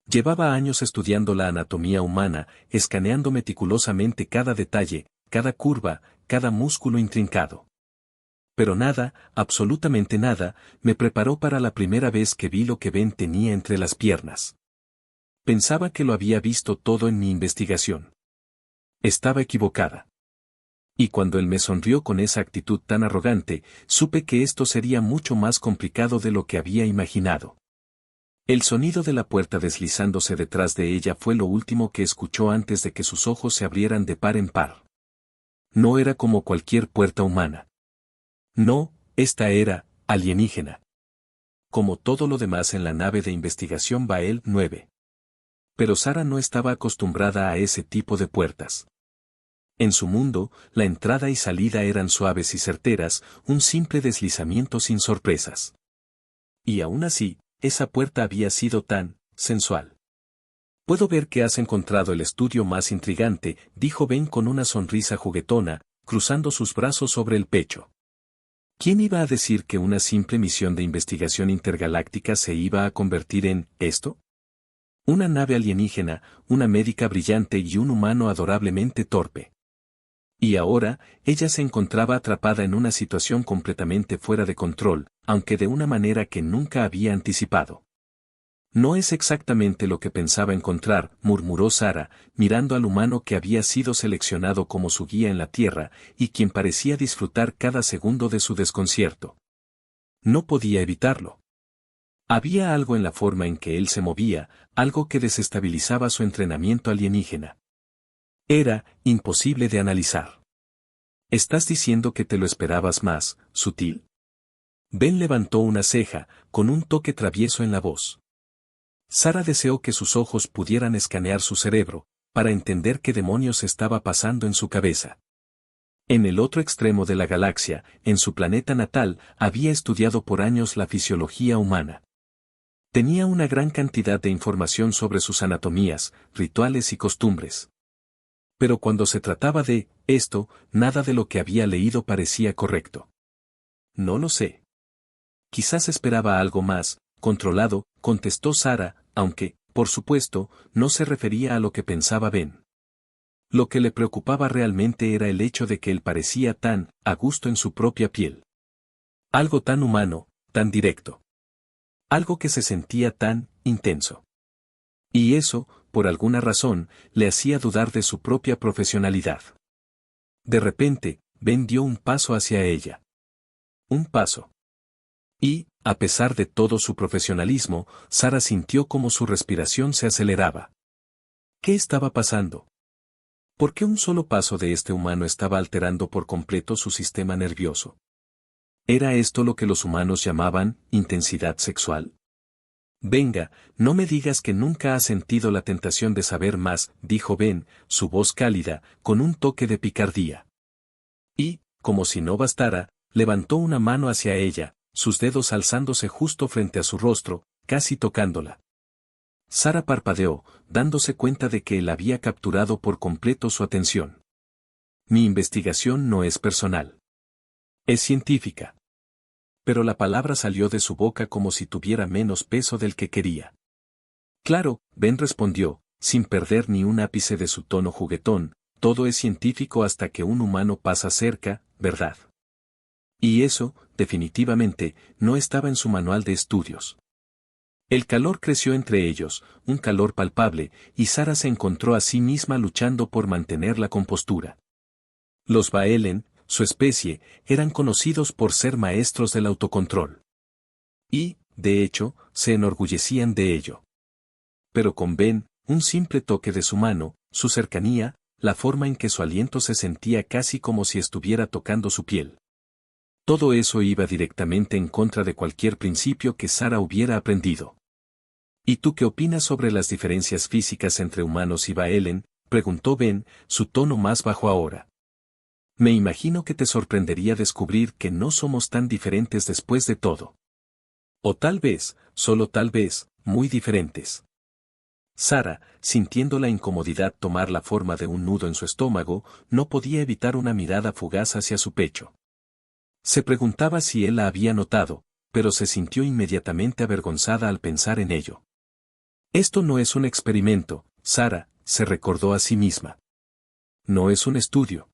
Llevaba años estudiando la anatomía humana, escaneando meticulosamente cada detalle, cada curva, cada músculo intrincado. Pero nada, absolutamente nada, me preparó para la primera vez que vi lo que Ben tenía entre las piernas. Pensaba que lo había visto todo en mi investigación. Estaba equivocada. Y cuando él me sonrió con esa actitud tan arrogante, supe que esto sería mucho más complicado de lo que había imaginado. El sonido de la puerta deslizándose detrás de ella fue lo último que escuchó antes de que sus ojos se abrieran de par en par. No era como cualquier puerta humana. No, esta era alienígena. Como todo lo demás en la nave de investigación Bael 9. Pero Sara no estaba acostumbrada a ese tipo de puertas. En su mundo, la entrada y salida eran suaves y certeras, un simple deslizamiento sin sorpresas. Y aún así, esa puerta había sido tan sensual. Puedo ver que has encontrado el estudio más intrigante, dijo Ben con una sonrisa juguetona, cruzando sus brazos sobre el pecho. ¿Quién iba a decir que una simple misión de investigación intergaláctica se iba a convertir en esto? Una nave alienígena, una médica brillante y un humano adorablemente torpe. Y ahora, ella se encontraba atrapada en una situación completamente fuera de control, aunque de una manera que nunca había anticipado. No es exactamente lo que pensaba encontrar, murmuró Sara, mirando al humano que había sido seleccionado como su guía en la Tierra, y quien parecía disfrutar cada segundo de su desconcierto. No podía evitarlo. Había algo en la forma en que él se movía, algo que desestabilizaba su entrenamiento alienígena. Era imposible de analizar. ¿Estás diciendo que te lo esperabas más, sutil? Ben levantó una ceja, con un toque travieso en la voz. Sara deseó que sus ojos pudieran escanear su cerebro, para entender qué demonios estaba pasando en su cabeza. En el otro extremo de la galaxia, en su planeta natal, había estudiado por años la fisiología humana. Tenía una gran cantidad de información sobre sus anatomías, rituales y costumbres. Pero cuando se trataba de esto, nada de lo que había leído parecía correcto. No lo sé. Quizás esperaba algo más, controlado, contestó Sara, aunque, por supuesto, no se refería a lo que pensaba Ben. Lo que le preocupaba realmente era el hecho de que él parecía tan a gusto en su propia piel. Algo tan humano, tan directo. Algo que se sentía tan intenso. Y eso, por alguna razón, le hacía dudar de su propia profesionalidad. De repente, Ben dio un paso hacia ella. Un paso. Y, a pesar de todo su profesionalismo, Sara sintió como su respiración se aceleraba. ¿Qué estaba pasando? ¿Por qué un solo paso de este humano estaba alterando por completo su sistema nervioso? ¿Era esto lo que los humanos llamaban intensidad sexual? Venga, no me digas que nunca has sentido la tentación de saber más, dijo Ben, su voz cálida, con un toque de picardía. Y, como si no bastara, levantó una mano hacia ella, sus dedos alzándose justo frente a su rostro, casi tocándola. Sara parpadeó, dándose cuenta de que él había capturado por completo su atención. Mi investigación no es personal. Es científica. Pero la palabra salió de su boca como si tuviera menos peso del que quería. Claro, Ben respondió, sin perder ni un ápice de su tono juguetón, todo es científico hasta que un humano pasa cerca, ¿verdad? Y eso, definitivamente, no estaba en su manual de estudios. El calor creció entre ellos, un calor palpable, y Sara se encontró a sí misma luchando por mantener la compostura. Los Baelen, su especie, eran conocidos por ser maestros del autocontrol. Y, de hecho, se enorgullecían de ello. Pero con Ben, un simple toque de su mano, su cercanía, la forma en que su aliento se sentía casi como si estuviera tocando su piel. Todo eso iba directamente en contra de cualquier principio que Sara hubiera aprendido. ¿Y tú qué opinas sobre las diferencias físicas entre humanos y Baelen?, preguntó Ben, su tono más bajo ahora. Me imagino que te sorprendería descubrir que no somos tan diferentes después de todo. O tal vez, solo tal vez, muy diferentes. Sara, sintiendo la incomodidad tomar la forma de un nudo en su estómago, no podía evitar una mirada fugaz hacia su pecho. Se preguntaba si él la había notado, pero se sintió inmediatamente avergonzada al pensar en ello. Esto no es un experimento, Sara, se recordó a sí misma. No es un estudio.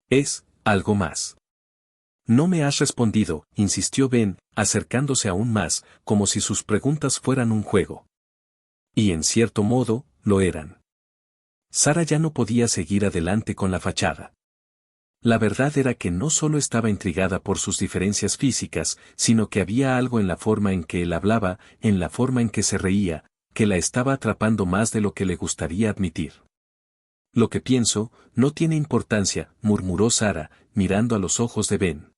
Es algo más. No me has respondido, insistió Ben, acercándose aún más, como si sus preguntas fueran un juego. Y en cierto modo, lo eran. Sara ya no podía seguir adelante con la fachada. La verdad era que no solo estaba intrigada por sus diferencias físicas, sino que había algo en la forma en que él hablaba, en la forma en que se reía, que la estaba atrapando más de lo que le gustaría admitir. Lo que pienso, no tiene importancia, murmuró Sara, mirando a los ojos de Ben.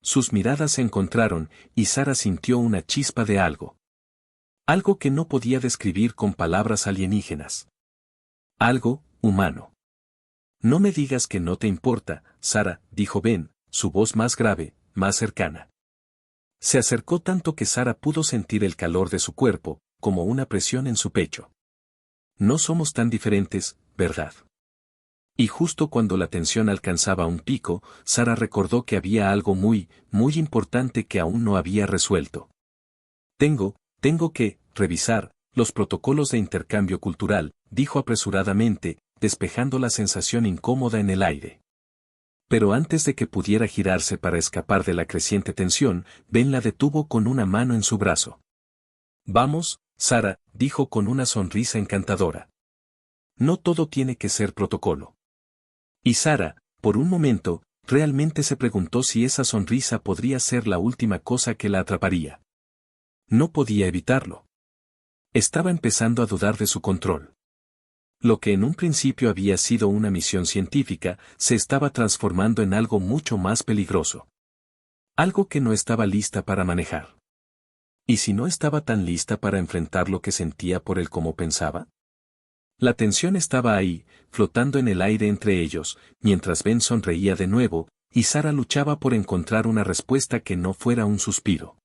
Sus miradas se encontraron, y Sara sintió una chispa de algo. Algo que no podía describir con palabras alienígenas. Algo, humano. No me digas que no te importa, Sara, dijo Ben, su voz más grave, más cercana. Se acercó tanto que Sara pudo sentir el calor de su cuerpo, como una presión en su pecho. No somos tan diferentes, ¿verdad? Y justo cuando la tensión alcanzaba un pico, Sara recordó que había algo muy importante que aún no había resuelto. Tengo que revisar los protocolos de intercambio cultural, dijo apresuradamente, despejando la sensación incómoda en el aire. Pero antes de que pudiera girarse para escapar de la creciente tensión, Ben la detuvo con una mano en su brazo. Vamos, Sara, dijo con una sonrisa encantadora. No todo tiene que ser protocolo. Y Sara, por un momento, realmente se preguntó si esa sonrisa podría ser la última cosa que la atraparía. No podía evitarlo. Estaba empezando a dudar de su control. Lo que en un principio había sido una misión científica, se estaba transformando en algo mucho más peligroso. Algo que no estaba lista para manejar. ¿Y si no estaba tan lista para enfrentar lo que sentía por él como pensaba? La tensión estaba ahí, flotando en el aire entre ellos, mientras Ben sonreía de nuevo, y Sara luchaba por encontrar una respuesta que no fuera un suspiro.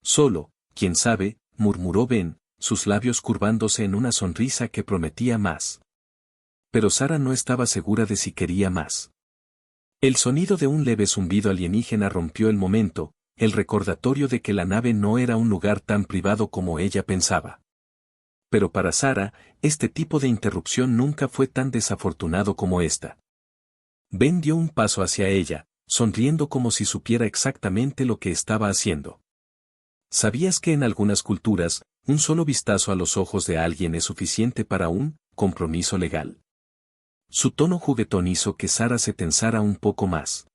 Solo, quién sabe, murmuró Ben, sus labios curvándose en una sonrisa que prometía más. Pero Sara no estaba segura de si quería más. El sonido de un leve zumbido alienígena rompió el momento, el recordatorio de que la nave no era un lugar tan privado como ella pensaba. Pero para Sara, este tipo de interrupción nunca fue tan desafortunado como esta. Ben dio un paso hacia ella, sonriendo como si supiera exactamente lo que estaba haciendo. ¿Sabías que en algunas culturas, un solo vistazo a los ojos de alguien es suficiente para un compromiso legal? Su tono juguetón hizo que Sara se tensara un poco más.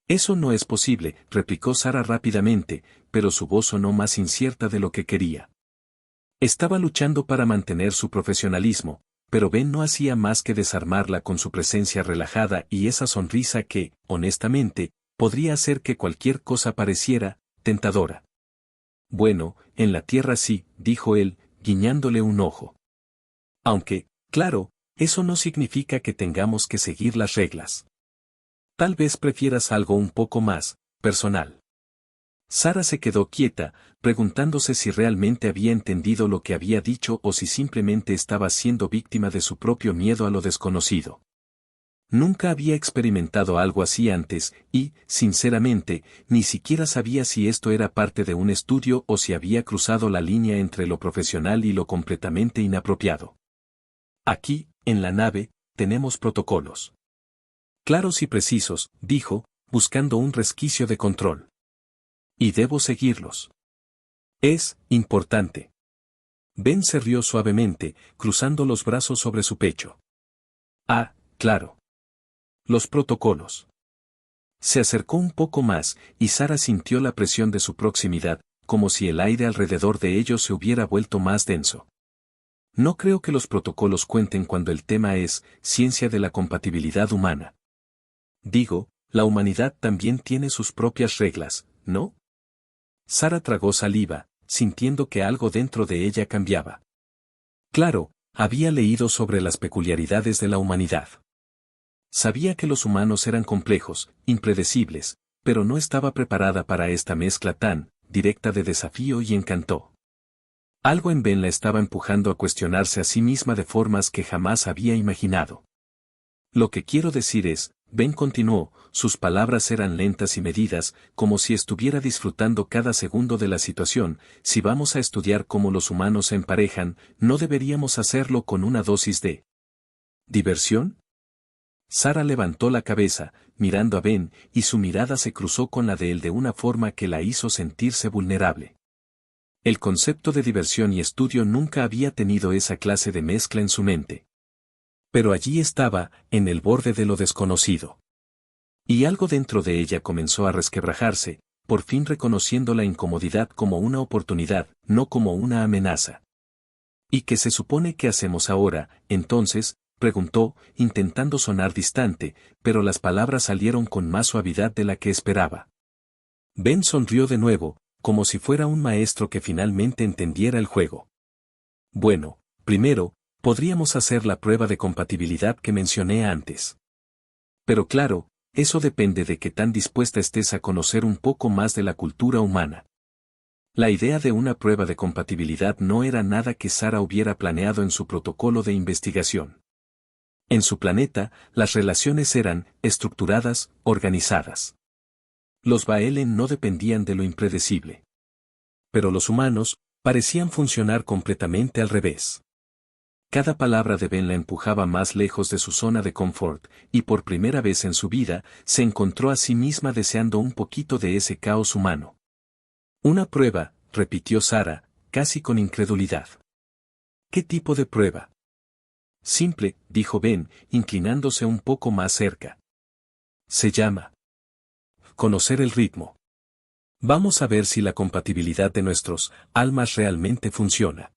Eso no es posible, replicó Sara rápidamente, pero su voz sonó más incierta de lo que quería. Estaba luchando para mantener su profesionalismo, pero Ben no hacía más que desarmarla con su presencia relajada y esa sonrisa que, honestamente, podría hacer que cualquier cosa pareciera tentadora. Bueno, en la Tierra sí, dijo él, guiñándole un ojo. Aunque, claro, eso no significa que tengamos que seguir las reglas. Tal vez prefieras algo un poco más personal. Sara se quedó quieta, preguntándose si realmente había entendido lo que había dicho o si simplemente estaba siendo víctima de su propio miedo a lo desconocido. Nunca había experimentado algo así antes, y, sinceramente, ni siquiera sabía si esto era parte de un estudio o si había cruzado la línea entre lo profesional y lo completamente inapropiado. Aquí, en la nave, tenemos protocolos. Claros y precisos, dijo, buscando un resquicio de control. Y debo seguirlos. Es importante. Ben se rió suavemente, cruzando los brazos sobre su pecho. Ah, claro. Los protocolos. Se acercó un poco más, y Sara sintió la presión de su proximidad, como si el aire alrededor de ellos se hubiera vuelto más denso. No creo que los protocolos cuenten cuando el tema es ciencia de la compatibilidad humana. Digo, la humanidad también tiene sus propias reglas, ¿no? Sara tragó saliva, sintiendo que algo dentro de ella cambiaba. Claro, había leído sobre las peculiaridades de la humanidad. Sabía que los humanos eran complejos, impredecibles, pero no estaba preparada para esta mezcla tan directa de desafío y encanto. Algo en Ben la estaba empujando a cuestionarse a sí misma de formas que jamás había imaginado. Lo que quiero decir es, Ben continuó, sus palabras eran lentas y medidas, como si estuviera disfrutando cada segundo de la situación. Si vamos a estudiar cómo los humanos se emparejan, ¿no deberíamos hacerlo con una dosis de diversión? Sara levantó la cabeza, mirando a Ben, y su mirada se cruzó con la de él de una forma que la hizo sentirse vulnerable. El concepto de diversión y estudio nunca había tenido esa clase de mezcla en su mente. Pero allí estaba, en el borde de lo desconocido. Y algo dentro de ella comenzó a resquebrajarse, por fin reconociendo la incomodidad como una oportunidad, no como una amenaza. ¿Y qué se supone que hacemos ahora, entonces?, preguntó, intentando sonar distante, pero las palabras salieron con más suavidad de la que esperaba. Ben sonrió de nuevo, como si fuera un maestro que finalmente entendiera el juego. Bueno, primero, podríamos hacer la prueba de compatibilidad que mencioné antes. Pero claro, eso depende de qué tan dispuesta estés a conocer un poco más de la cultura humana. La idea de una prueba de compatibilidad no era nada que Sara hubiera planeado en su protocolo de investigación. En su planeta, las relaciones eran estructuradas, organizadas. Los Baelen no dependían de lo impredecible. Pero los humanos parecían funcionar completamente al revés. Cada palabra de Ben la empujaba más lejos de su zona de confort, y por primera vez en su vida, se encontró a sí misma deseando un poquito de ese caos humano. Una prueba, repitió Sara, casi con incredulidad. ¿Qué tipo de prueba? Simple, dijo Ben, inclinándose un poco más cerca. Se llama conocer el ritmo. Vamos a ver si la compatibilidad de nuestros almas realmente funciona.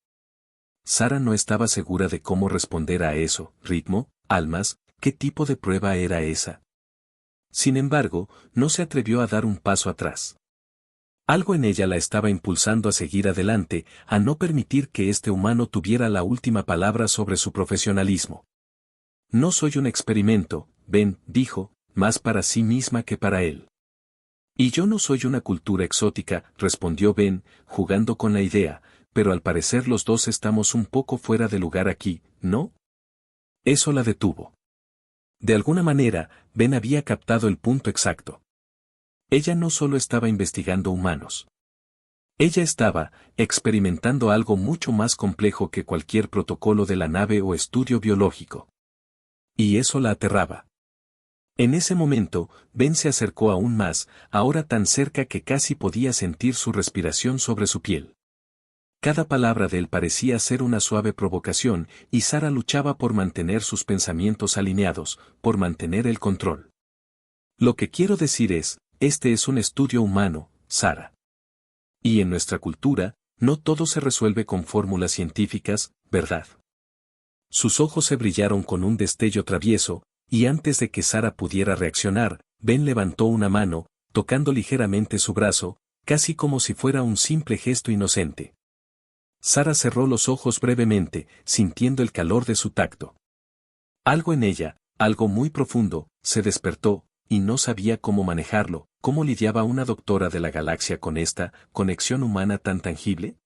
Sara no estaba segura de cómo responder a eso. ¿Ritmo? ¿Almas? ¿Qué tipo de prueba era esa? Sin embargo, no se atrevió a dar un paso atrás. Algo en ella la estaba impulsando a seguir adelante, a no permitir que este humano tuviera la última palabra sobre su profesionalismo. No soy un experimento, Ben, dijo, más para sí misma que para él. Y yo no soy una cultura exótica, respondió Ben, jugando con la idea, pero al parecer los dos estamos un poco fuera de lugar aquí, ¿no? Eso la detuvo. De alguna manera, Ben había captado el punto exacto. Ella no solo estaba investigando humanos. Ella estaba experimentando algo mucho más complejo que cualquier protocolo de la nave o estudio biológico. Y eso la aterraba. En ese momento, Ben se acercó aún más, ahora tan cerca que casi podía sentir su respiración sobre su piel. Cada palabra de él parecía ser una suave provocación, y Sara luchaba por mantener sus pensamientos alineados, por mantener el control. Lo que quiero decir es, este es un estudio humano, Sara. Y en nuestra cultura, no todo se resuelve con fórmulas científicas, ¿verdad? Sus ojos se brillaron con un destello travieso, y antes de que Sara pudiera reaccionar, Ben levantó una mano, tocando ligeramente su brazo, casi como si fuera un simple gesto inocente. Sara cerró los ojos brevemente, sintiendo el calor de su tacto. Algo en ella, algo muy profundo, se despertó, y no sabía cómo manejarlo. ¿Cómo lidiaba una doctora de la galaxia con esta conexión humana tan tangible?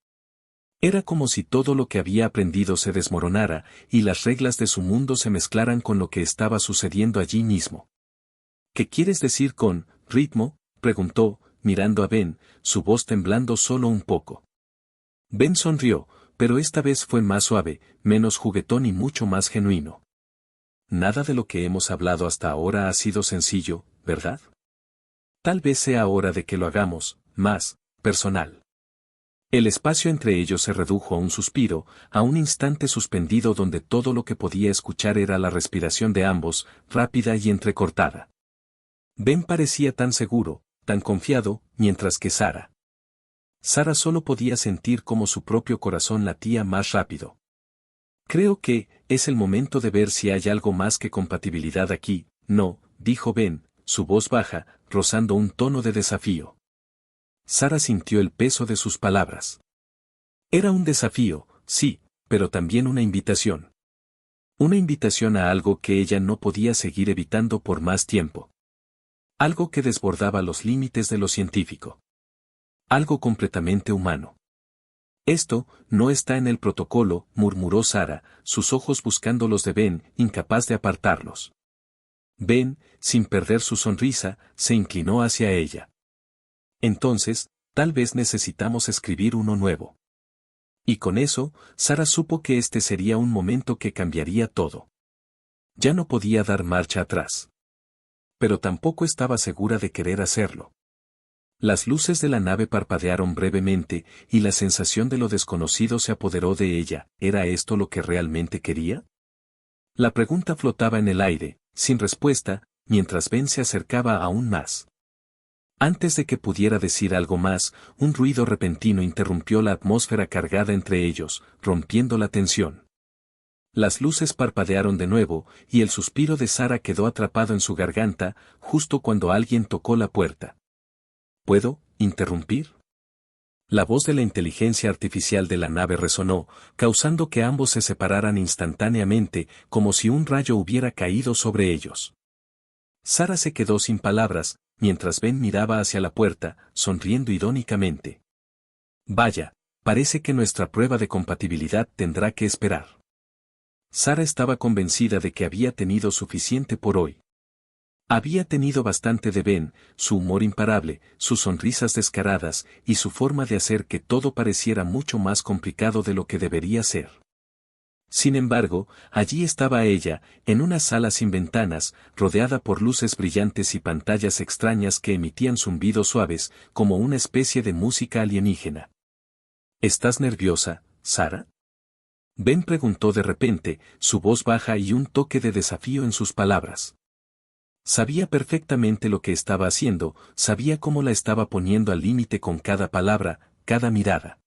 Era como si todo lo que había aprendido se desmoronara, y las reglas de su mundo se mezclaran con lo que estaba sucediendo allí mismo. ¿Qué quieres decir con ritmo?, preguntó, mirando a Ben, su voz temblando solo un poco. Ben sonrió, pero esta vez fue más suave, menos juguetón y mucho más genuino. Nada de lo que hemos hablado hasta ahora ha sido sencillo, ¿verdad? Tal vez sea hora de que lo hagamos, más, personal. El espacio entre ellos se redujo a un suspiro, a un instante suspendido donde todo lo que podía escuchar era la respiración de ambos, rápida y entrecortada. Ben parecía tan seguro, tan confiado, mientras que Sara solo podía sentir cómo su propio corazón latía más rápido. Creo que es el momento de ver si hay algo más que compatibilidad aquí, no, dijo Ben, su voz baja, rozando un tono de desafío. Sara sintió el peso de sus palabras. Era un desafío, sí, pero también una invitación. Una invitación a algo que ella no podía seguir evitando por más tiempo. Algo que desbordaba los límites de lo científico. Algo completamente humano. Esto no está en el protocolo, murmuró Sara, sus ojos buscando los de Ben, incapaz de apartarlos. Ben, sin perder su sonrisa, se inclinó hacia ella. Entonces, tal vez necesitamos escribir uno nuevo. Y con eso, Sara supo que este sería un momento que cambiaría todo. Ya no podía dar marcha atrás. Pero tampoco estaba segura de querer hacerlo. Las luces de la nave parpadearon brevemente, y la sensación de lo desconocido se apoderó de ella. ¿Era esto lo que realmente quería? La pregunta flotaba en el aire, sin respuesta, mientras Ben se acercaba aún más. Antes de que pudiera decir algo más, un ruido repentino interrumpió la atmósfera cargada entre ellos, rompiendo la tensión. Las luces parpadearon de nuevo, y el suspiro de Sara quedó atrapado en su garganta, justo cuando alguien tocó la puerta. ¿Puedo interrumpir? La voz de la inteligencia artificial de la nave resonó, causando que ambos se separaran instantáneamente, como si un rayo hubiera caído sobre ellos. Sara se quedó sin palabras, mientras Ben miraba hacia la puerta, sonriendo irónicamente. Vaya, parece que nuestra prueba de compatibilidad tendrá que esperar. Sara estaba convencida de que había tenido suficiente por hoy. Había tenido bastante de Ben, su humor imparable, sus sonrisas descaradas, y su forma de hacer que todo pareciera mucho más complicado de lo que debería ser. Sin embargo, allí estaba ella, en una sala sin ventanas, rodeada por luces brillantes y pantallas extrañas que emitían zumbidos suaves, como una especie de música alienígena. ¿Estás nerviosa, Sara? Ben preguntó de repente, su voz baja y un toque de desafío en sus palabras. Sabía perfectamente lo que estaba haciendo, sabía cómo la estaba poniendo al límite con cada palabra, cada mirada.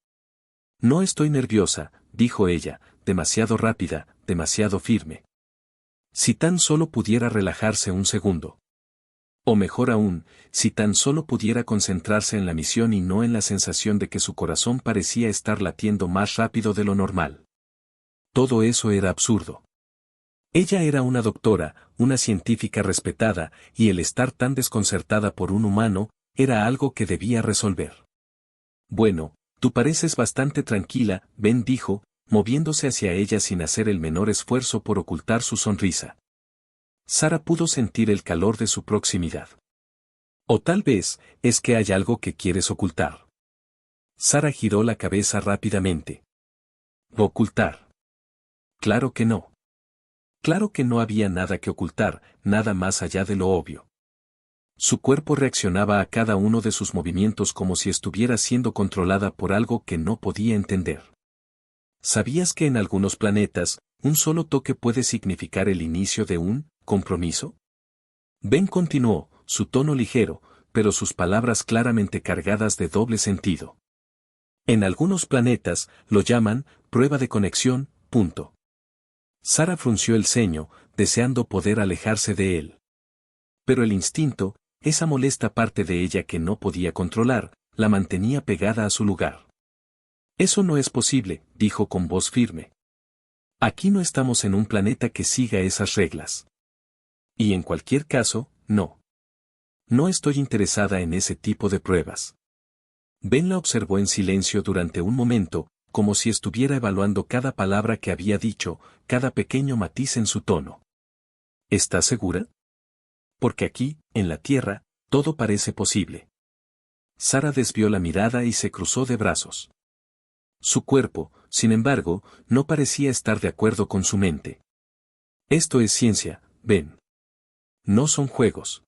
No estoy nerviosa, dijo ella, demasiado rápida, demasiado firme. Si tan solo pudiera relajarse un segundo. O mejor aún, si tan solo pudiera concentrarse en la misión y no en la sensación de que su corazón parecía estar latiendo más rápido de lo normal. Todo eso era absurdo. Ella era una doctora, una científica respetada, y el estar tan desconcertada por un humano, era algo que debía resolver. Bueno, tú pareces bastante tranquila, Ben dijo, moviéndose hacia ella sin hacer el menor esfuerzo por ocultar su sonrisa. Sara pudo sentir el calor de su proximidad. O tal vez, es que hay algo que quieres ocultar. Sara giró la cabeza rápidamente. ¿Ocultar? Claro que no. Claro que no había nada que ocultar, nada más allá de lo obvio. Su cuerpo reaccionaba a cada uno de sus movimientos como si estuviera siendo controlada por algo que no podía entender. ¿Sabías que en algunos planetas, un solo toque puede significar el inicio de un compromiso? Ben continuó, su tono ligero, pero sus palabras claramente cargadas de doble sentido. En algunos planetas, lo llaman prueba de conexión, punto. Sara frunció el ceño, deseando poder alejarse de él. Pero el instinto, esa molesta parte de ella que no podía controlar, la mantenía pegada a su lugar. Eso no es posible, dijo con voz firme. Aquí no estamos en un planeta que siga esas reglas. Y en cualquier caso, no. No estoy interesada en ese tipo de pruebas. Ben la observó en silencio durante un momento, como si estuviera evaluando cada palabra que había dicho, cada pequeño matiz en su tono. ¿Estás segura? Porque aquí, en la Tierra, todo parece posible. Sara desvió la mirada y se cruzó de brazos. Su cuerpo, sin embargo, no parecía estar de acuerdo con su mente. Esto es ciencia, Ben. No son juegos.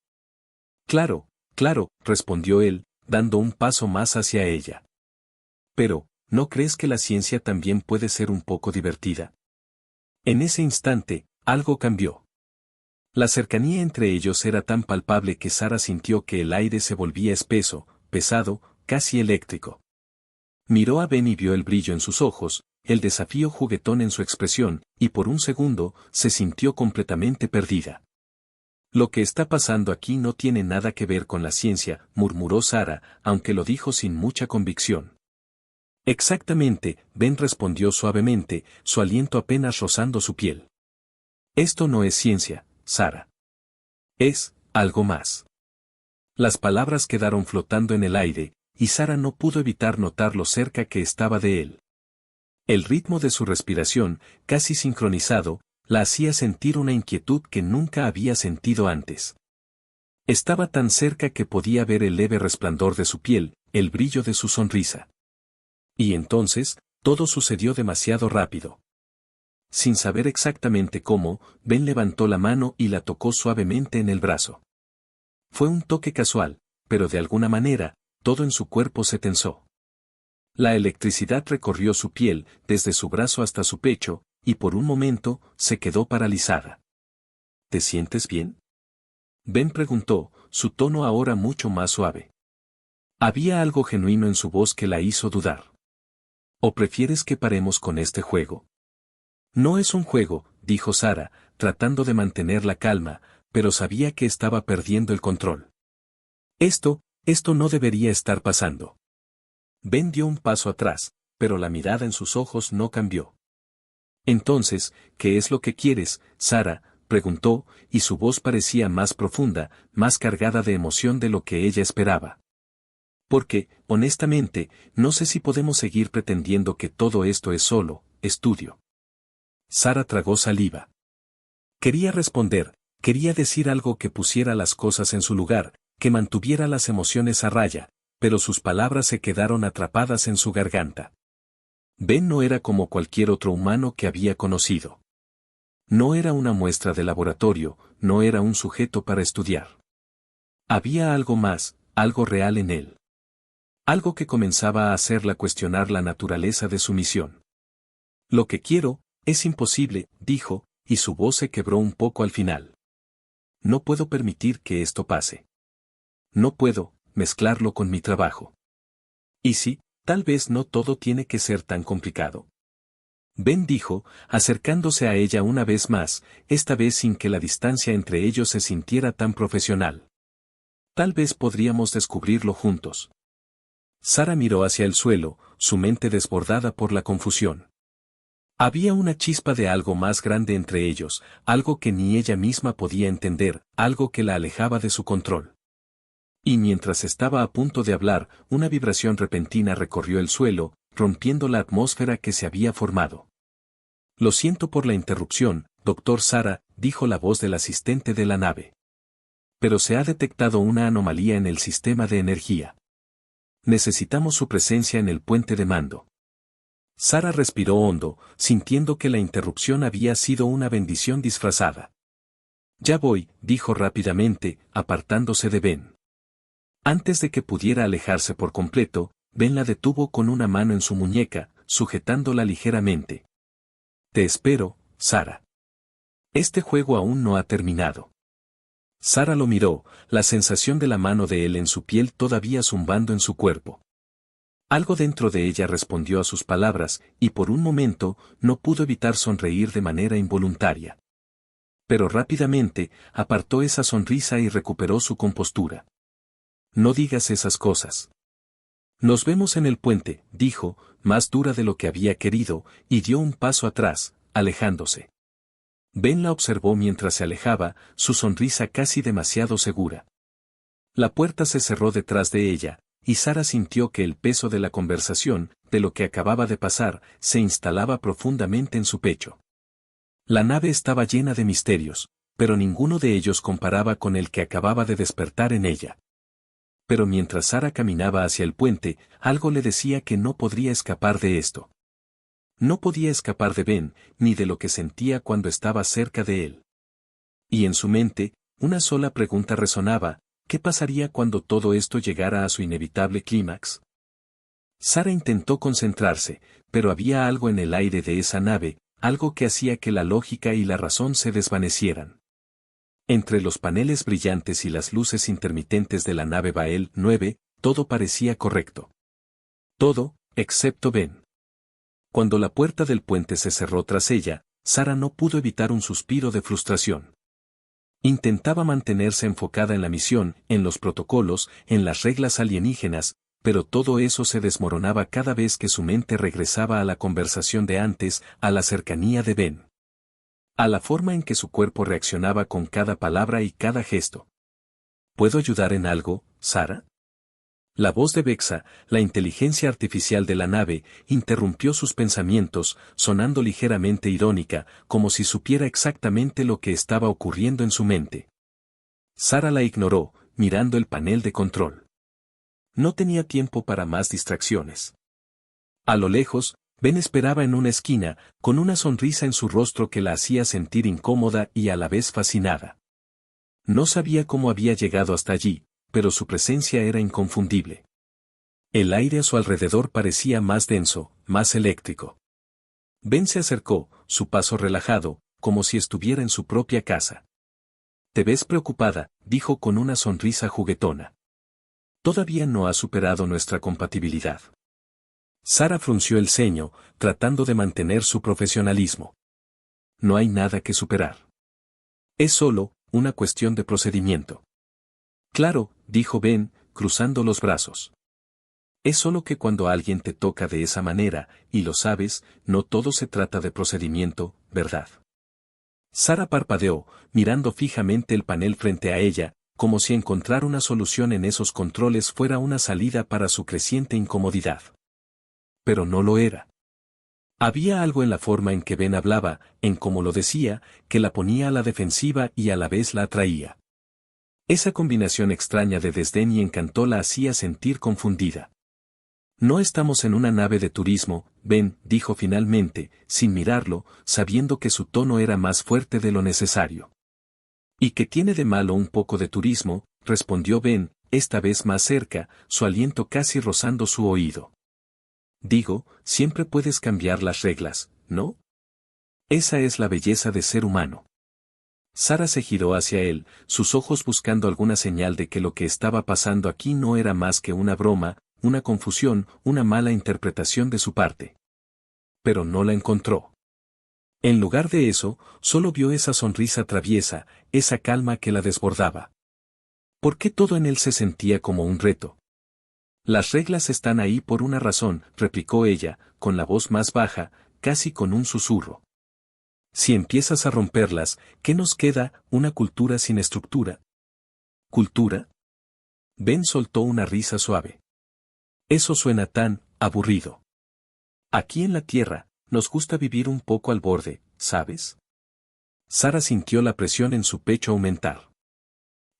Claro, claro, respondió él, dando un paso más hacia ella. Pero, ¿no crees que la ciencia también puede ser un poco divertida? En ese instante, algo cambió. La cercanía entre ellos era tan palpable que Sara sintió que el aire se volvía espeso, pesado, casi eléctrico. Miró a Ben y vio el brillo en sus ojos, el desafío juguetón en su expresión, y por un segundo, se sintió completamente perdida. Lo que está pasando aquí no tiene nada que ver con la ciencia, murmuró Sara, aunque lo dijo sin mucha convicción. Exactamente, Ben respondió suavemente, su aliento apenas rozando su piel. Esto no es ciencia, Sara. Es algo más. Las palabras quedaron flotando en el aire, y Sara no pudo evitar notar lo cerca que estaba de él. El ritmo de su respiración, casi sincronizado, La hacía sentir una inquietud que nunca había sentido antes. Estaba tan cerca que podía ver el leve resplandor de su piel, el brillo de su sonrisa. Y entonces, todo sucedió demasiado rápido. Sin saber exactamente cómo, Ben levantó la mano y la tocó suavemente en el brazo. Fue un toque casual, pero de alguna manera, todo en su cuerpo se tensó. La electricidad recorrió su piel, desde su brazo hasta su pecho, y por un momento, se quedó paralizada. ¿Te sientes bien? Ben preguntó, su tono ahora mucho más suave. Había algo genuino en su voz que la hizo dudar. ¿O prefieres que paremos con este juego? No es un juego, dijo Sara, tratando de mantener la calma, pero sabía que estaba perdiendo el control. Esto no debería estar pasando. Ben dio un paso atrás, pero la mirada en sus ojos no cambió. Entonces, ¿qué es lo que quieres, Sara?, preguntó, y su voz parecía más profunda, más cargada de emoción de lo que ella esperaba. Porque, honestamente, no sé si podemos seguir pretendiendo que todo esto es solo estudio. Sara tragó saliva. Quería responder, quería decir algo que pusiera las cosas en su lugar, que mantuviera las emociones a raya, pero sus palabras se quedaron atrapadas en su garganta. Ben no era como cualquier otro humano que había conocido. No era una muestra de laboratorio, no era un sujeto para estudiar. Había algo más, algo real en él. Algo que comenzaba a hacerla cuestionar la naturaleza de su misión. Lo que quiero, es imposible, dijo, y su voz se quebró un poco al final. No puedo permitir que esto pase. No puedo mezclarlo con mi trabajo. Y sí, tal vez no todo tiene que ser tan complicado. Ben dijo, acercándose a ella una vez más, esta vez sin que la distancia entre ellos se sintiera tan profesional. Tal vez podríamos descubrirlo juntos. Sara miró hacia el suelo, su mente desbordada por la confusión. Había una chispa de algo más grande entre ellos, algo que ni ella misma podía entender, algo que la alejaba de su control. Y mientras estaba a punto de hablar, una vibración repentina recorrió el suelo, rompiendo la atmósfera que se había formado. Lo siento por la interrupción, doctor Sara, dijo la voz del asistente de la nave. Pero se ha detectado una anomalía en el sistema de energía. Necesitamos su presencia en el puente de mando. Sara respiró hondo, sintiendo que la interrupción había sido una bendición disfrazada. Ya voy, dijo rápidamente, apartándose de Ben. Antes de que pudiera alejarse por completo, Ben la detuvo con una mano en su muñeca, sujetándola ligeramente. Te espero, Sara. Este juego aún no ha terminado. Sara lo miró, la sensación de la mano de él en su piel todavía zumbando en su cuerpo. Algo dentro de ella respondió a sus palabras, y por un momento, no pudo evitar sonreír de manera involuntaria. Pero rápidamente, apartó esa sonrisa y recuperó su compostura. No digas esas cosas. Nos vemos en el puente, dijo, más dura de lo que había querido, y dio un paso atrás, alejándose. Ben la observó mientras se alejaba, su sonrisa casi demasiado segura. La puerta se cerró detrás de ella, y Sara sintió que el peso de la conversación, de lo que acababa de pasar, se instalaba profundamente en su pecho. La nave estaba llena de misterios, pero ninguno de ellos comparaba con el que acababa de despertar en ella. Pero mientras Sara caminaba hacia el puente, algo le decía que no podría escapar de esto. No podía escapar de Ben, ni de lo que sentía cuando estaba cerca de él. Y en su mente, una sola pregunta resonaba: ¿qué pasaría cuando todo esto llegara a su inevitable clímax? Sara intentó concentrarse, pero había algo en el aire de esa nave, algo que hacía que la lógica y la razón se desvanecieran. Entre los paneles brillantes y las luces intermitentes de la nave Bael 9, todo parecía correcto. Todo, excepto Ben. Cuando la puerta del puente se cerró tras ella, Sara no pudo evitar un suspiro de frustración. Intentaba mantenerse enfocada en la misión, en los protocolos, en las reglas alienígenas, pero todo eso se desmoronaba cada vez que su mente regresaba a la conversación de antes, a la cercanía de Ben. A la forma en que su cuerpo reaccionaba con cada palabra y cada gesto. ¿Puedo ayudar en algo, Sara? La voz de Vexa, la inteligencia artificial de la nave, interrumpió sus pensamientos, sonando ligeramente irónica, como si supiera exactamente lo que estaba ocurriendo en su mente. Sara la ignoró, mirando el panel de control. No tenía tiempo para más distracciones. A lo lejos, Ben esperaba en una esquina, con una sonrisa en su rostro que la hacía sentir incómoda y a la vez fascinada. No sabía cómo había llegado hasta allí, pero su presencia era inconfundible. El aire a su alrededor parecía más denso, más eléctrico. Ben se acercó, su paso relajado, como si estuviera en su propia casa. «Te ves preocupada», dijo con una sonrisa juguetona. «Todavía no has superado nuestra compatibilidad». Sara frunció el ceño, tratando de mantener su profesionalismo. «No hay nada que superar. Es solo una cuestión de procedimiento». «Claro», dijo Ben, cruzando los brazos. «Es solo que cuando alguien te toca de esa manera, y lo sabes, no todo se trata de procedimiento, ¿verdad?». Sara parpadeó, mirando fijamente el panel frente a ella, como si encontrar una solución en esos controles fuera una salida para su creciente incomodidad. Pero no lo era. Había algo en la forma en que Ben hablaba, en cómo lo decía, que la ponía a la defensiva y a la vez la atraía. Esa combinación extraña de desdén y encanto la hacía sentir confundida. «No estamos en una nave de turismo», Ben dijo finalmente, sin mirarlo, sabiendo que su tono era más fuerte de lo necesario. «¿Y qué tiene de malo un poco de turismo?», respondió Ben, esta vez más cerca, su aliento casi rozando su oído. «Digo, siempre puedes cambiar las reglas, ¿no? Esa es la belleza de ser humano». Sara se giró hacia él, sus ojos buscando alguna señal de que lo que estaba pasando aquí no era más que una broma, una confusión, una mala interpretación de su parte. Pero no la encontró. En lugar de eso, solo vio esa sonrisa traviesa, esa calma que la desbordaba. ¿Por qué todo en él se sentía como un reto? «Las reglas están ahí por una razón», replicó ella, con la voz más baja, casi con un susurro. «Si empiezas a romperlas, ¿qué nos queda? Una cultura sin estructura». «¿Cultura?». Ben soltó una risa suave. «Eso suena tan aburrido. Aquí en la Tierra, nos gusta vivir un poco al borde, ¿sabes?». Sara sintió la presión en su pecho aumentar.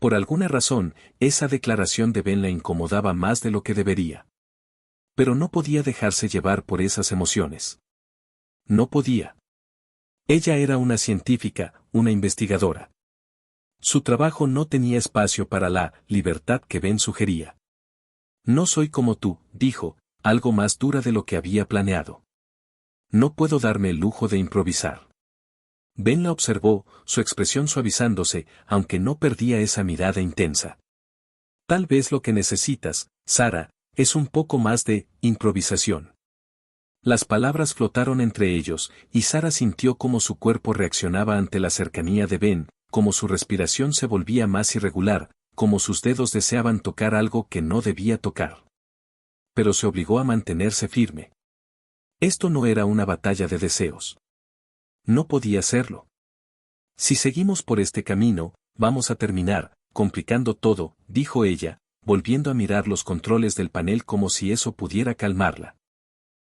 Por alguna razón, esa declaración de Ben la incomodaba más de lo que debería. Pero no podía dejarse llevar por esas emociones. No podía. Ella era una científica, una investigadora. Su trabajo no tenía espacio para la libertad que Ben sugería. «No soy como tú», dijo, algo más dura de lo que había planeado. «No puedo darme el lujo de improvisar». Ben la observó, su expresión suavizándose, aunque no perdía esa mirada intensa. «Tal vez lo que necesitas, Sara, es un poco más de improvisación». Las palabras flotaron entre ellos, y Sara sintió cómo su cuerpo reaccionaba ante la cercanía de Ben, cómo su respiración se volvía más irregular, como sus dedos deseaban tocar algo que no debía tocar. Pero se obligó a mantenerse firme. Esto no era una batalla de deseos. No podía serlo. «Si seguimos por este camino, vamos a terminar complicando todo», dijo ella, volviendo a mirar los controles del panel como si eso pudiera calmarla.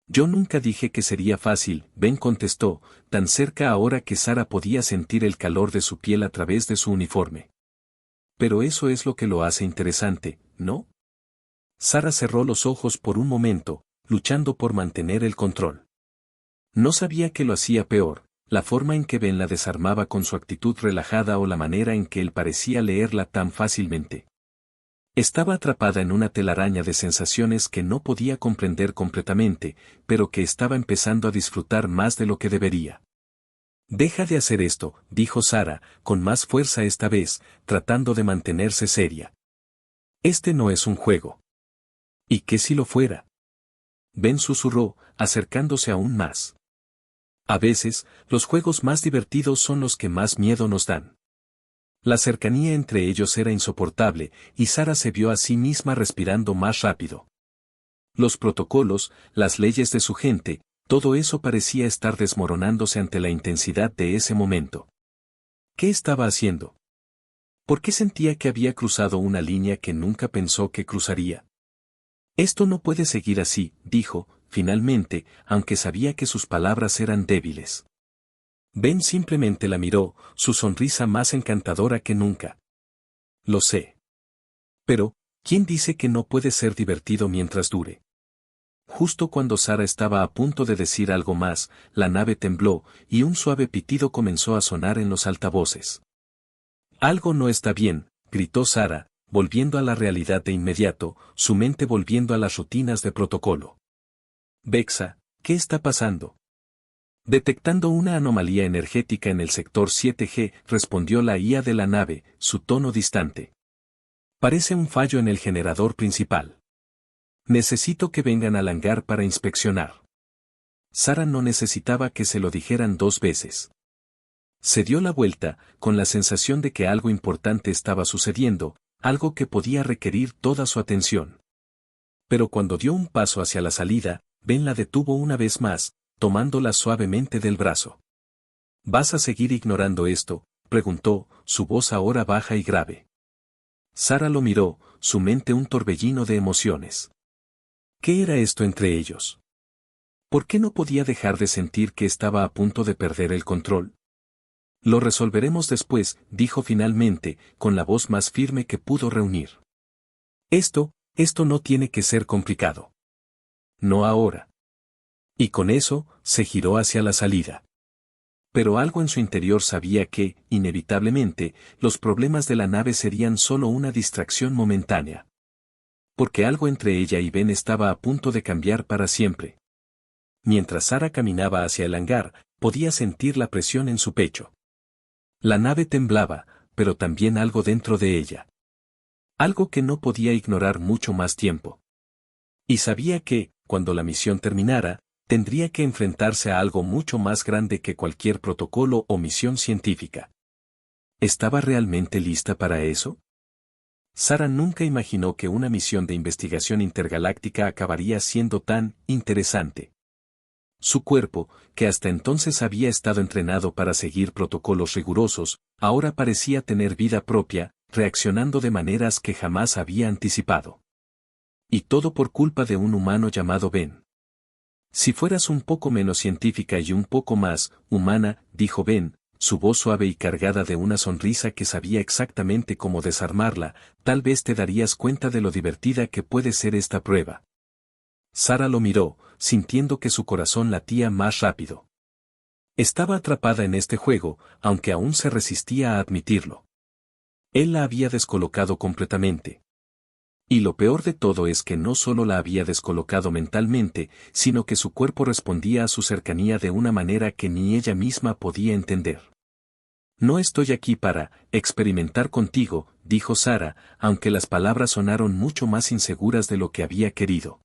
«Yo nunca dije que sería fácil», Ben contestó, tan cerca ahora que Sara podía sentir el calor de su piel a través de su uniforme. «Pero eso es lo que lo hace interesante, ¿no?». Sara cerró los ojos por un momento, luchando por mantener el control. No sabía que lo hacía peor, la forma en que Ben la desarmaba con su actitud relajada o la manera en que él parecía leerla tan fácilmente. Estaba atrapada en una telaraña de sensaciones que no podía comprender completamente, pero que estaba empezando a disfrutar más de lo que debería. «Deja de hacer esto», dijo Sara, con más fuerza esta vez, tratando de mantenerse seria. «Este no es un juego». «¿Y qué si lo fuera?». Ben susurró, acercándose aún más. «A veces, los juegos más divertidos son los que más miedo nos dan». La cercanía entre ellos era insoportable, y Sara se vio a sí misma respirando más rápido. Los protocolos, las leyes de su gente, todo eso parecía estar desmoronándose ante la intensidad de ese momento. ¿Qué estaba haciendo? ¿Por qué sentía que había cruzado una línea que nunca pensó que cruzaría? Esto no puede seguir así, dijo, finalmente, aunque sabía que sus palabras eran débiles. Ben simplemente la miró, su sonrisa más encantadora que nunca. Lo sé. Pero, ¿quién dice que no puede ser divertido mientras dure? Justo cuando Sara estaba a punto de decir algo más, la nave tembló, y un suave pitido comenzó a sonar en los altavoces. Algo no está bien, gritó Sara, volviendo a la realidad de inmediato, su mente volviendo a las rutinas de protocolo. Vexa, ¿qué está pasando? Detectando una anomalía energética en el sector 7G, respondió la IA de la nave, su tono distante. Parece un fallo en el generador principal. Necesito que vengan al hangar para inspeccionar. Sara no necesitaba que se lo dijeran 2 veces. Se dio la vuelta, con la sensación de que algo importante estaba sucediendo, algo que podía requerir toda su atención. Pero cuando dio un paso hacia la salida, Ben la detuvo una vez más, tomándola suavemente del brazo. ¿Vas a seguir ignorando esto?, preguntó, su voz ahora baja y grave. Sara lo miró, su mente un torbellino de emociones. ¿Qué era esto entre ellos? ¿Por qué no podía dejar de sentir que estaba a punto de perder el control? Lo resolveremos después, dijo finalmente, con la voz más firme que pudo reunir. Esto no tiene que ser complicado. No ahora. Y con eso, se giró hacia la salida. Pero algo en su interior sabía que, inevitablemente, los problemas de la nave serían solo una distracción momentánea. Porque algo entre ella y Ben estaba a punto de cambiar para siempre. Mientras Sara caminaba hacia el hangar, podía sentir la presión en su pecho. La nave temblaba, pero también algo dentro de ella. Algo que no podía ignorar mucho más tiempo. Y sabía que, cuando la misión terminara, tendría que enfrentarse a algo mucho más grande que cualquier protocolo o misión científica. ¿Estaba realmente lista para eso? Sara nunca imaginó que una misión de investigación intergaláctica acabaría siendo tan interesante. Su cuerpo, que hasta entonces había estado entrenado para seguir protocolos rigurosos, ahora parecía tener vida propia, reaccionando de maneras que jamás había anticipado. Y todo por culpa de un humano llamado Ben. Si fueras un poco menos científica y un poco más humana, dijo Ben, su voz suave y cargada de una sonrisa que sabía exactamente cómo desarmarla, tal vez te darías cuenta de lo divertida que puede ser esta prueba. Sara lo miró, sintiendo que su corazón latía más rápido. Estaba atrapada en este juego, aunque aún se resistía a admitirlo. Él la había descolocado completamente. Y lo peor de todo es que no solo la había descolocado mentalmente, sino que su cuerpo respondía a su cercanía de una manera que ni ella misma podía entender. No estoy aquí para experimentar contigo, dijo Sara, aunque las palabras sonaron mucho más inseguras de lo que había querido.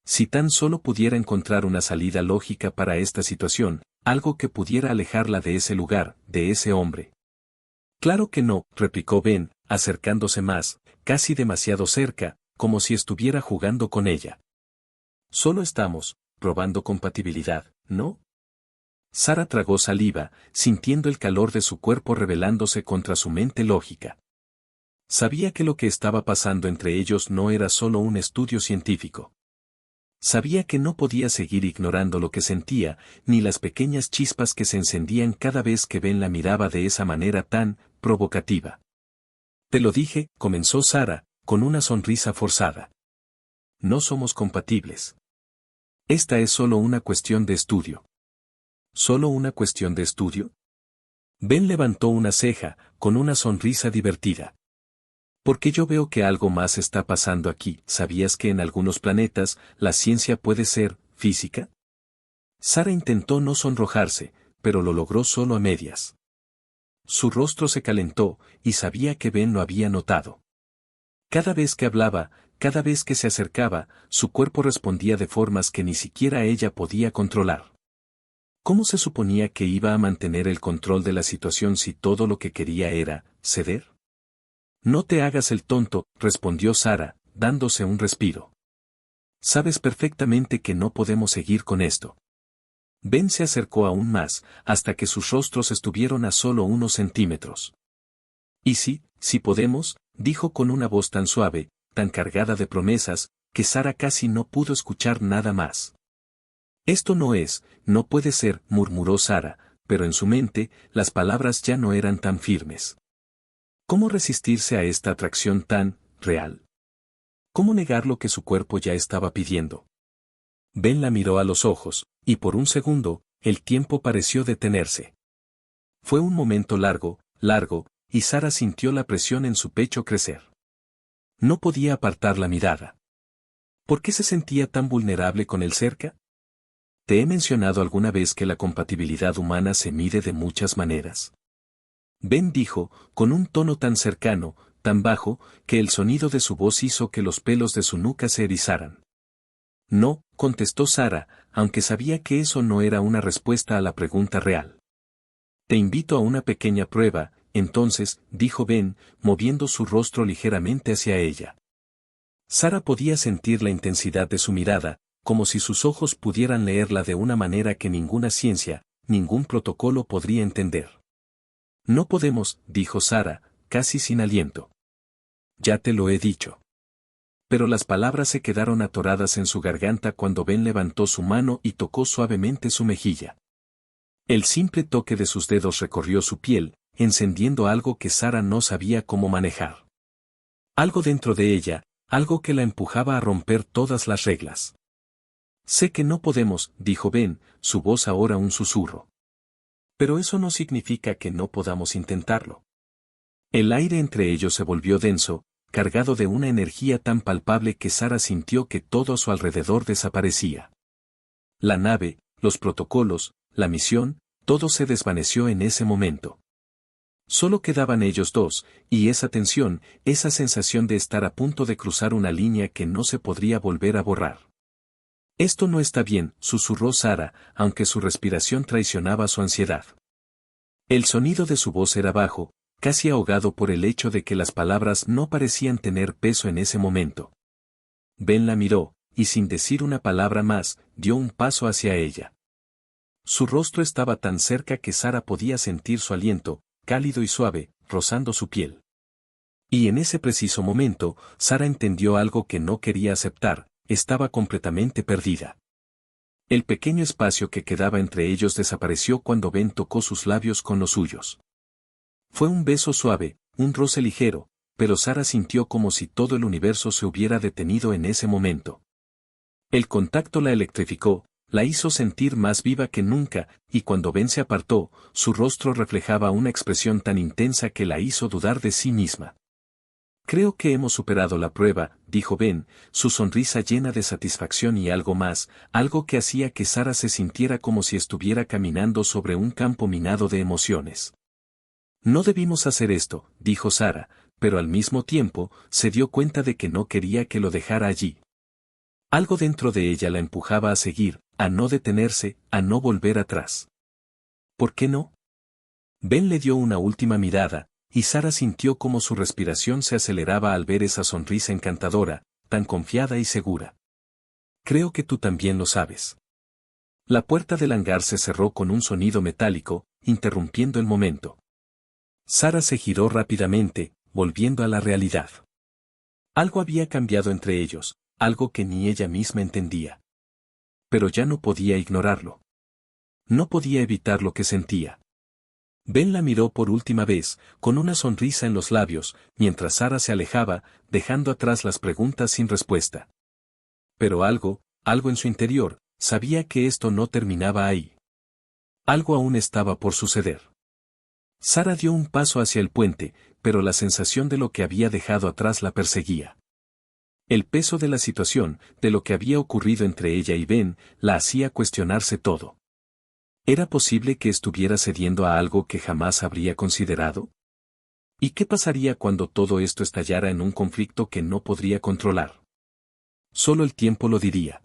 Si tan solo pudiera encontrar una salida lógica para esta situación, algo que pudiera alejarla de ese lugar, de ese hombre. Claro que no, replicó Ben, acercándose más, casi demasiado cerca, como si estuviera jugando con ella. Solo estamos probando compatibilidad, ¿no? Sara tragó saliva, sintiendo el calor de su cuerpo rebelándose contra su mente lógica. Sabía que lo que estaba pasando entre ellos no era solo un estudio científico. Sabía que no podía seguir ignorando lo que sentía, ni las pequeñas chispas que se encendían cada vez que Ben la miraba de esa manera tan provocativa. Te lo dije, comenzó Sara, con una sonrisa forzada. No somos compatibles. Esta es solo una cuestión de estudio. ¿Solo una cuestión de estudio? Ben levantó una ceja, con una sonrisa divertida. Porque yo veo que algo más está pasando aquí. ¿Sabías que en algunos planetas, la ciencia puede ser física? Sara intentó no sonrojarse, pero lo logró solo a medias. Su rostro se calentó, y sabía que Ben lo había notado. Cada vez que hablaba, cada vez que se acercaba, su cuerpo respondía de formas que ni siquiera ella podía controlar. ¿Cómo se suponía que iba a mantener el control de la situación si todo lo que quería era ceder? No te hagas el tonto, respondió Sara, dándose un respiro. Sabes perfectamente que no podemos seguir con esto. Ben se acercó aún más, hasta que sus rostros estuvieron a solo unos centímetros. Y sí podemos, dijo con una voz tan suave, tan cargada de promesas, que Sara casi no pudo escuchar nada más. Esto no puede ser, murmuró Sara, pero en su mente, las palabras ya no eran tan firmes. ¿Cómo resistirse a esta atracción tan real? ¿Cómo negar lo que su cuerpo ya estaba pidiendo? Ben la miró a los ojos, y por un segundo, el tiempo pareció detenerse. Fue un momento largo, y Sara sintió la presión en su pecho crecer. No podía apartar la mirada. ¿Por qué se sentía tan vulnerable con él cerca? ¿Te he mencionado alguna vez que la compatibilidad humana se mide de muchas maneras? Ben dijo, con un tono tan cercano, tan bajo, que el sonido de su voz hizo que los pelos de su nuca se erizaran. No, contestó Sara, aunque sabía que eso no era una respuesta a la pregunta real. Te invito a una pequeña prueba, entonces, dijo Ben, moviendo su rostro ligeramente hacia ella. Sara podía sentir la intensidad de su mirada, como si sus ojos pudieran leerla de una manera que ninguna ciencia, ningún protocolo podría entender. No podemos, dijo Sara, casi sin aliento. Ya te lo he dicho. Pero las palabras se quedaron atoradas en su garganta cuando Ben levantó su mano y tocó suavemente su mejilla. El simple toque de sus dedos recorrió su piel, encendiendo algo que Sara no sabía cómo manejar. Algo dentro de ella, algo que la empujaba a romper todas las reglas. Sé que no podemos, dijo Ben, su voz ahora un susurro. Pero eso no significa que no podamos intentarlo. El aire entre ellos se volvió denso, cargado de una energía tan palpable que Sara sintió que todo a su alrededor desaparecía. La nave, los protocolos, la misión, todo se desvaneció en ese momento. Solo quedaban ellos dos, y esa tensión, esa sensación de estar a punto de cruzar una línea que no se podría volver a borrar. Esto no está bien, susurró Sara, aunque su respiración traicionaba su ansiedad. El sonido de su voz era bajo, casi ahogado por el hecho de que las palabras no parecían tener peso en ese momento. Ben la miró, y sin decir una palabra más, dio un paso hacia ella. Su rostro estaba tan cerca que Sara podía sentir su aliento, cálido y suave, rozando su piel. Y en ese preciso momento, Sara entendió algo que no quería aceptar, estaba completamente perdida. El pequeño espacio que quedaba entre ellos desapareció cuando Ben tocó sus labios con los suyos. Fue un beso suave, un roce ligero, pero Sara sintió como si todo el universo se hubiera detenido en ese momento. El contacto la electrificó, la hizo sentir más viva que nunca, y cuando Ben se apartó, su rostro reflejaba una expresión tan intensa que la hizo dudar de sí misma. Creo que hemos superado la prueba, dijo Ben, su sonrisa llena de satisfacción y algo más, algo que hacía que Sara se sintiera como si estuviera caminando sobre un campo minado de emociones. No debimos hacer esto, dijo Sara, pero al mismo tiempo, se dio cuenta de que no quería que lo dejara allí. Algo dentro de ella la empujaba a seguir, a no detenerse, a no volver atrás. ¿Por qué no? Ben le dio una última mirada, y Sara sintió como su respiración se aceleraba al ver esa sonrisa encantadora, tan confiada y segura. Creo que tú también lo sabes. La puerta del hangar se cerró con un sonido metálico, interrumpiendo el momento. Sara se giró rápidamente, volviendo a la realidad. Algo había cambiado entre ellos, algo que ni ella misma entendía. Pero ya no podía ignorarlo. No podía evitar lo que sentía. Ben la miró por última vez, con una sonrisa en los labios, mientras Sara se alejaba, dejando atrás las preguntas sin respuesta. Pero algo en su interior, sabía que esto no terminaba ahí. Algo aún estaba por suceder. Sara dio un paso hacia el puente, pero la sensación de lo que había dejado atrás la perseguía. El peso de la situación, de lo que había ocurrido entre ella y Ben, la hacía cuestionarse todo. ¿Era posible que estuviera cediendo a algo que jamás habría considerado? ¿Y qué pasaría cuando todo esto estallara en un conflicto que no podría controlar? Solo el tiempo lo diría.